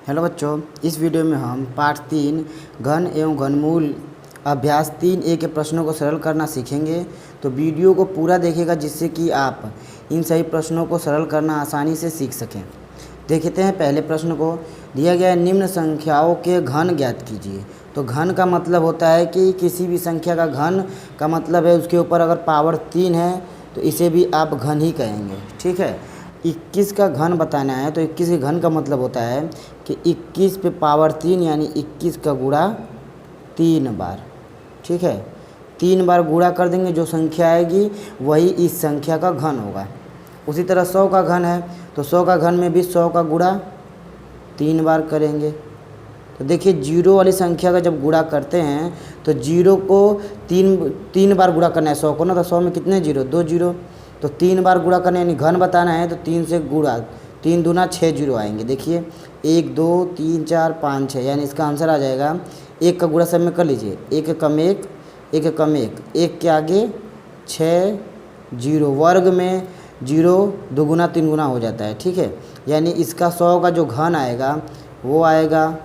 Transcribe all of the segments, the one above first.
Hello बच्चों, इस video में हम पाठ 3 घन एवं घनमूल अभ्यास 3A के प्रश्नों को सरल करना सीखेंगे। तो वीडियो को पूरा देखिएगा जिससे कि आप इन सभी प्रश्नों को सरल करना आसानी से सीख सकें। देखते हैं पहले प्रश्न को। दिया गया है निम्न संख्याओं के घन ज्ञात कीजिए। तो घन का मतलब होता है कि किसी भी संख्या का घन का मतलब है उसके ऊपर अगर पावर 3 है तो इसे भी आप घन ही कहेंगे। ठीक है, 21 का घन बताना है तो 21 के घन का मतलब होता है कि 21 पे पावर 3 यानी 21 का गुणा 3 बार। ठीक है, 3 बार गुणा कर देंगे, जो संख्या आएगी वही इस संख्या का घन होगा। उसी तरह 100 का घन है तो 100 का घन में भी 100 का गुणा 3 बार करेंगे। तो देखिए, जीरो वाली संख्या का जब गुणा करते हैं तो जीरो को तीन बार गुणा करना है 100 को ना। तो 100 में कितने जीरो? 2 जीरो। तो 3 बार गुणा करना यानी घन बताना है तो 3 से गुणा, 3 दूना 6 जीरो आएंगे। देखिए 1 2 3 4 5 6 यानी इसका आंसर आ जाएगा। एक का गुणा सब में कर लीजिए, एक कम एक, एक कम एक, एक के आगे 6 जीरो, वर्ग में जीरो 2 गुना 3 गुना हो जाता है। ठीक है, यानी इसका 100 का जो घन आएगा वो आएगा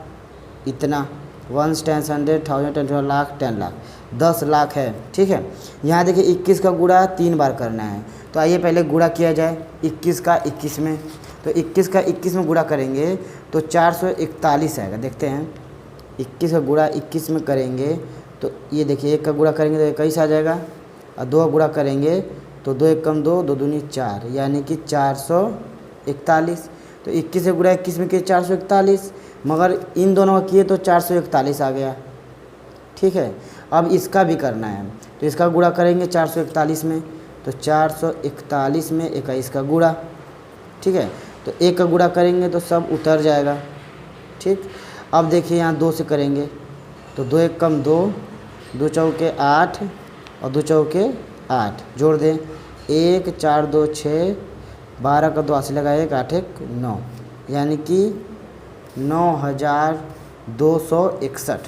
इतना, 1 10 100 1000 10 लाख 10 लाख 10 लाख है। ठीक है, यहाँ देखिए 21 का गुणा 3 बार करना है। तो आइए पहले गुणा किया जाए 21 का 21 में। तो 21 का 21 में गुणा करेंगे तो 441 आएगा। देखते हैं 21 का गुणा 21 में करेंगे तो ये देखिए, 1 का गुणा करेंगे तो 21 आ जाएगा, और 2 का गुणा करेंगे तो 2 1 कम 2, 2 दूनी 4 यानी कि 441। तो 21 से गुणा 21 में किए 441, मगर इन दोनों का किए तो 441 आ गया। ठीक है, अब इसका भी करना है तो इसका गुणा करेंगे 441 में तो 441 में 21 का गुणा। ठीक है, तो 1 का गुणा करेंगे तो सब उतर जाएगा। ठीक, अब देखिए यहाँ 2 से करेंगे तो 2 1 कम 2, 2 चौके 8 और 2 चौके 8, जोड़ दें 1 4 2 6, 12 का 82 लगाए 1 8 1 9 यानी कि 9261।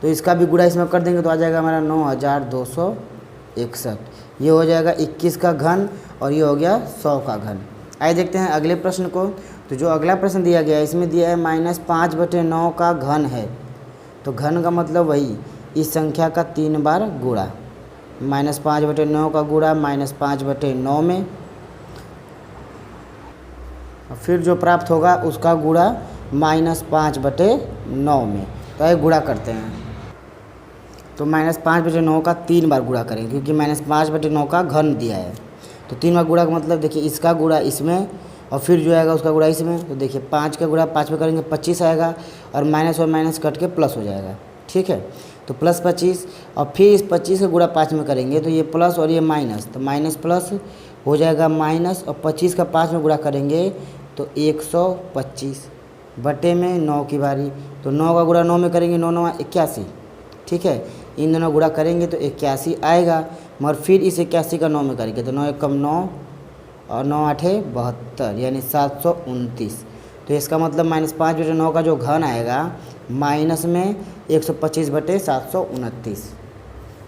तो इसका भी गुणा इसमें कर देंगे तो आ जाएगा हमारा 9261। ये हो जाएगा 21 का घन और ये हो गया 100 का घन। आइए देखते हैं अगले प्रश्न को। तो जो अगला प्रश्न दिया गया है इसमें दिया है -5/9 का घन है। तो घन का मतलब वही इस संख्या का 3 बार गुणा, -5/9 का गुणा -5/9 में, और फिर जो प्राप्त होगा उसका गुणा -5/9 में। तो आइए गुणा करते हैं। तो -5/9 का 3 बार गुणा करेंगे क्योंकि -5/9 का घन दिया है। तो 3 बार गुणा का मतलब देखिए इसका गुणा इसमें और फिर जो आएगा उसका गुणा इसमें। तो देखिए 5 का गुणा 5 में करेंगे 25 आएगा, और माइनस कट के प्लस हो जाएगा। ठीक है, तो +25, और फिर इस 25 का गुणा 5 में करेंगे तो ये प्लस और ये माइनस, तो माइनस प्लस हो जाएगा माइनस, और 25 का 5 में गुणा करेंगे तो 125 बटे में 9 की बारी। तो 9 का गुणा 9 में करेंगे, 9 9 81। ठीक है, इन दोनों गुणा करेंगे तो 81 आएगा, मगर फिर इस 81 का 9 में करेंगे तो 9 1 कम 9 और 9 8 72 यानी 729। तो इसका मतलब -5/9 का जो घन आएगा माइनस में 125/729।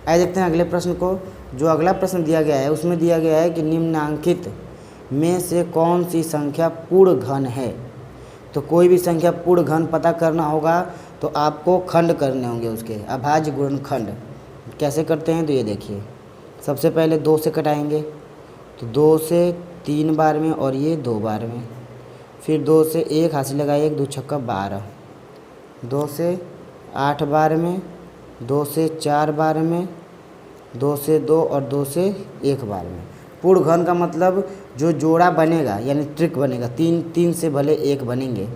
आइए देखते हैं अगले प्रश्न को। जो अगला प्रश्न दिया गया है उसमें दिया गया है कि निम्नांकित में से कौन सी संख्या पूर्ण घन है। तो कोई भी संख्या पूर्ण घन पता करना होगा तो आपको खंड करने होंगे उसके, अभाज्य गुणनखंड। कैसे करते हैं तो ये देखिए, सबसे पहले 2 से कटाएंगे तो 2 से 3 बार में और ये 2 बार में, फिर 2 से 1 हासिल लगाए 1 2 छक्का 12, 2 से 8 बार में, 2 से 4 बार में, 2 से 2 और 2 से 1 बार में। पूर्ण घन का मतलब जो जोड़ा बनेगा यानी ट्रिक बनेगा, 3 से भले 1 बनेंगे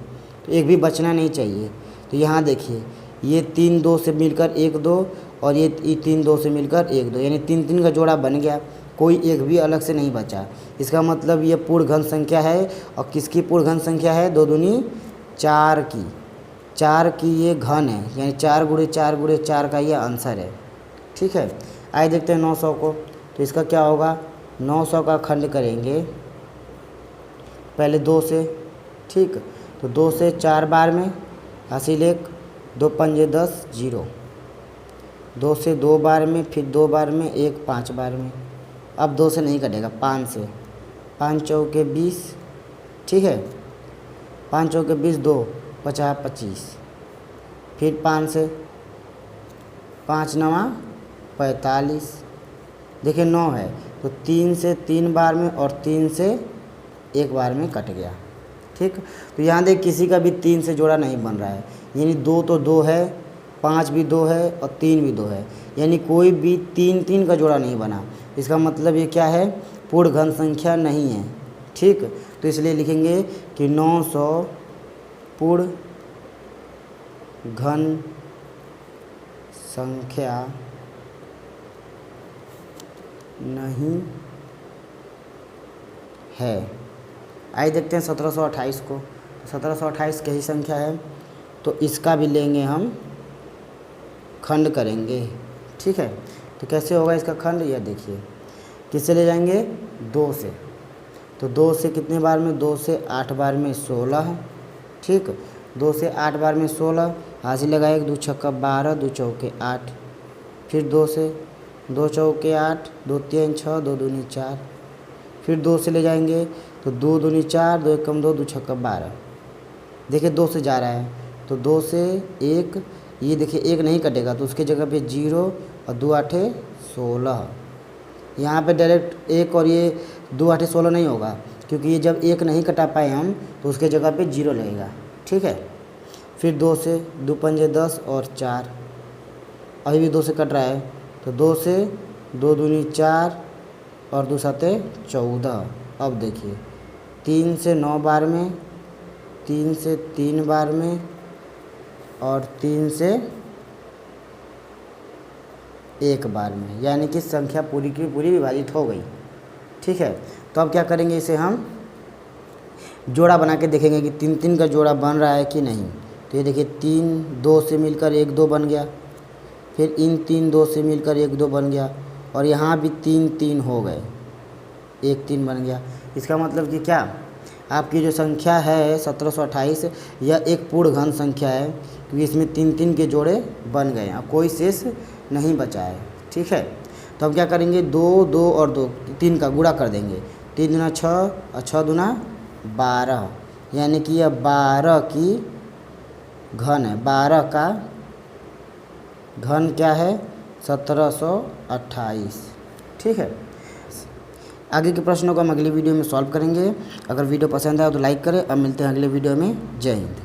तो एक भी बचना नहीं चाहिए। तो यहाँ देखिए ये 3 2 से मिलकर 1 2 और ये 3 2 से मिलकर 1 2 यानी 3 3 का जोड़ा बन गया, कोई एक भी अलग से नहीं बचा। इसका मतलब ये पूर्ण घन संख्या है। और किसकी पूर्ण घन संख्या है? 2 दूनी 4 की, 4 की ये घन है, यानी 4 गुणे 4 गुणे 4 का ये आंसर है। ठीक है, आइए देखते हैं 900 को। तो इसका क्या होगा, 900 का खंड करेंगे पहले 2 से। ठीक, तो 2 से 4 बार में हासिल 1, 2 पंजे 10 0, 2 से 2 बार में, फिर 2 बार में, 1 5 बार में। अब 2 से नहीं कटेगा, 5 से, 5 चौके 20। ठीक है, 5 चौके 20, 2 50 25। फिर 5 से 5 नवा 45। देखिए 9 है तो 3 से 3 बार में और 3 से 1 बार में कट गया। ठीक, तो यहाँ देख किसी का भी 3 से जोड़ा नहीं बन रहा है, यानी 2 तो 2 है, 5 भी 2 है और 3 भी 2 है, यानी कोई भी 3 3 का जोड़ा नहीं बना। इसका मतलब ये क्या है, पूर्ण घन संख्या नहीं है। ठीक, तो इसलिए लिखेंगे कि 900 पूर्ण घन संख्या नहीं है। आइए देखते हैं 1728 को। 1728 कही संख्या है तो इसका भी लेंगे हम, खंड करेंगे। ठीक है, तो कैसे होगा इसका खंड, यह देखिए किससे ले जाएंगे, 2 से। तो 2 से कितने बार में, 2 से 8 बार में 16। ठीक, 2 से 8 बार में 16, हाजिर लगाए 2 छक्का 12, 2 चौके 8। फिर 2 से 2 चौके 8, 2 3 6, 2 दूनी 4। फिर 2 से ले जाएंगे तो 2 दूनी 4, 2 एकम 2, 2 छक्का 12। देखिए 2 से जा रहा है तो 2 से 1, ये देखिए 1 नहीं कटेगा तो उसके जगह पे 0 और 2 8 16। यहाँ पे डायरेक्ट 1 और ये 2 8 16 नहीं होगा, क्योंकि ये जब 1 नहीं कटा पाए हम तो उसके जगह पे 0 लगेगा। ठीक है, फिर 2 से 2 पंजे 10 और 4, अभी भी 2 से कट रहा है तो 2 से 2 दूनी 4 और 2 साते 14। अब देखिए 3 से 9 बार में, 3 से 3 बार में और 3 से 1 बार में, यानी कि संख्या पूरी की पूरी विभाजित हो गई। ठीक है, तो अब क्या करेंगे, इसे हम जोड़ा बना के देखेंगे कि 3 3 का जोड़ा बन रहा है कि नहीं। तो ये देखिए 3 2 से मिलकर 1 2 बन गया, फिर इन 3 2 से मिलकर 1 2 बन गया और यहाँ भी 3 3 हो गए, 1 3 बन गया। इसका मतलब कि क्या, आपकी जो संख्या है 1728 यह एक पूर्ण घन संख्या है, क्योंकि इसमें 3 3 के जोड़े बन गए हैं, कोई शेष नहीं बचा है। ठीक है, तो अब क्या करेंगे, 2 2 और 2 3 का गुणा कर देंगे, 3 दूना 6 और 6 दूना 12, यानी कि यह 12 की घन है। 12 का घन क्या है, 1728। ठीक है, आगे के प्रश्नों को हम अगली वीडियो में सॉल्व करेंगे। अगर वीडियो पसंद आए तो लाइक करें। अब मिलते हैं अगले वीडियो में। जय हिंद।